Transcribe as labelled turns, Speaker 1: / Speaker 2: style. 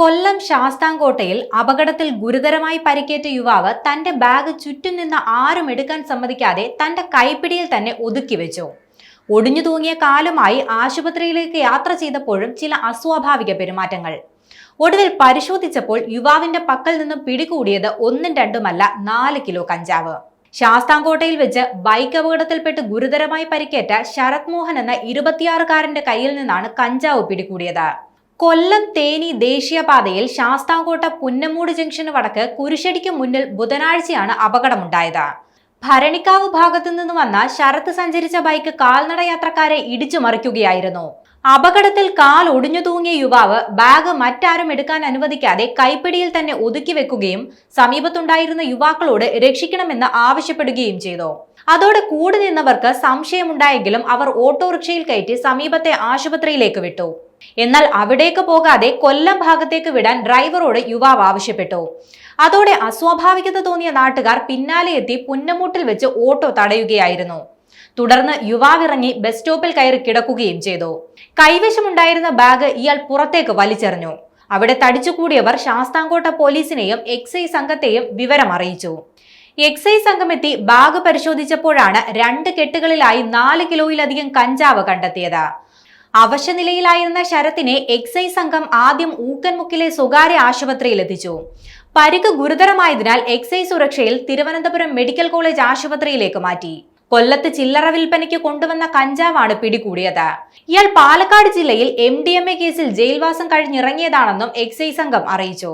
Speaker 1: കൊല്ലം ശാസ്താംകോട്ടയിൽ അപകടത്തിൽ ഗുരുതരമായി പരിക്കേറ്റ യുവാവ് തന്റെ ബാഗ് ചുറ്റും നിന്ന് ആരും എടുക്കാൻ സമ്മതിക്കാതെ തന്റെ കൈപ്പിടിയിൽ തന്നെ ഒതുക്കി വെച്ചു. ഒടിഞ്ഞു തൂങ്ങിയ കാലുമായി ആശുപത്രിയിലേക്ക് യാത്ര ചെയ്തപ്പോഴും ചില അസ്വാഭാവിക പെരുമാറ്റങ്ങൾ. ഒടുവിൽ പരിശോധിച്ചപ്പോൾ യുവാവിന്റെ പക്കൽ നിന്നും പിടികൂടിയത് ഒന്നും രണ്ടുമല്ല 4 കിലോ കഞ്ചാവ്. ശാസ്താംകോട്ടയിൽ വെച്ച് ബൈക്ക് അപകടത്തിൽപ്പെട്ട് ഗുരുതരമായി പരിക്കേറ്റ ശരത് മോഹൻ എന്ന 26-കാരന്റെ കയ്യിൽ നിന്നാണ് കഞ്ചാവ് പിടികൂടിയത്. കൊല്ലം തേനി ദേശീയപാതയിൽ ശാസ്താംകോട്ട പുന്നമൂട് ജംഗ്ഷന് വടക്ക് കുരിശടിക്ക് മുന്നിൽ ബുധനാഴ്ചയാണ് അപകടമുണ്ടായത്. ഭരണിക്കാവ് ഭാഗത്തു നിന്ന് വന്ന ശരത്ത് സഞ്ചരിച്ച ബൈക്ക് കാൽനട യാത്രക്കാരെ ഇടിച്ചു മറിക്കുകയായിരുന്നു. അപകടത്തിൽ കാൽ ഒടിഞ്ഞു തൂങ്ങിയ യുവാവ് ബാഗ് മറ്റാരും എടുക്കാൻ അനുവദിക്കാതെ കൈപ്പിടിയിൽ തന്നെ ഒതുക്കി വെക്കുകയും സമീപത്തുണ്ടായിരുന്ന യുവാക്കളോട് രക്ഷിക്കണമെന്ന് ആവശ്യപ്പെടുകയും ചെയ്തു. അതോടെ കൂടി നിന്നവർക്ക് സംശയമുണ്ടായെങ്കിലും അവർ ഓട്ടോറിക്ഷയിൽ കയറ്റി സമീപത്തെ ആശുപത്രിയിലേക്ക് വിട്ടു. എന്നാൽ അവിടേക്ക് പോകാതെ കൊല്ലം ഭാഗത്തേക്ക് വിടാൻ ഡ്രൈവറോട് യുവാവ് ആവശ്യപ്പെട്ടു. അതോടെ അസ്വാഭാവികത തോന്നിയ നാട്ടുകാർ പിന്നാലെ എത്തി പുന്നമൂട്ടിൽ വെച്ച് ഓട്ടോ തടയുകയായിരുന്നു. തുടർന്ന് യുവാവിറങ്ങി ബസ് സ്റ്റോപ്പിൽ കയറി കിടക്കുകയും ചെയ്തു. കൈവശമുണ്ടായിരുന്ന ബാഗ് ഇയാൾ പുറത്തേക്ക് വലിച്ചെറിഞ്ഞു. അവിടെ തടിച്ചുകൂടിയവർ ശാസ്താംകോട്ട പോലീസിനെയും എക്സൈസ് സംഘത്തെയും വിവരം അറിയിച്ചു. എക്സൈസ് സംഘം എത്തി ബാഗ് പരിശോധിച്ചപ്പോഴാണ് 2 കെട്ടുകളിലായി 4 കിലോയിലധികം കഞ്ചാവ് കണ്ടെത്തിയത്. അവശനിലയിലായിരുന്ന ശരത്തിനെ എക്സൈസ് സംഘം ആദ്യം ഊക്കൻമുക്കിലെ സ്വകാര്യ ആശുപത്രിയിൽ എത്തിച്ചു. പരിക്ക് ഗുരുതരമായതിനാൽ എക്സൈസ് സുരക്ഷയിൽ തിരുവനന്തപുരം മെഡിക്കൽ കോളേജ് ആശുപത്രിയിലേക്ക് മാറ്റി. കൊല്ലത്ത് ചില്ലറ വിൽപ്പനയ്ക്ക് കൊണ്ടുവന്ന കഞ്ചാവാണ് പിടികൂടിയത്. ഇയാൾ പാലക്കാട് ജില്ലയിൽ MDMA കേസിൽ ജയിൽവാസം കഴിഞ്ഞിറങ്ങിയതാണെന്നും എക്സൈസ് സംഘം അറിയിച്ചു.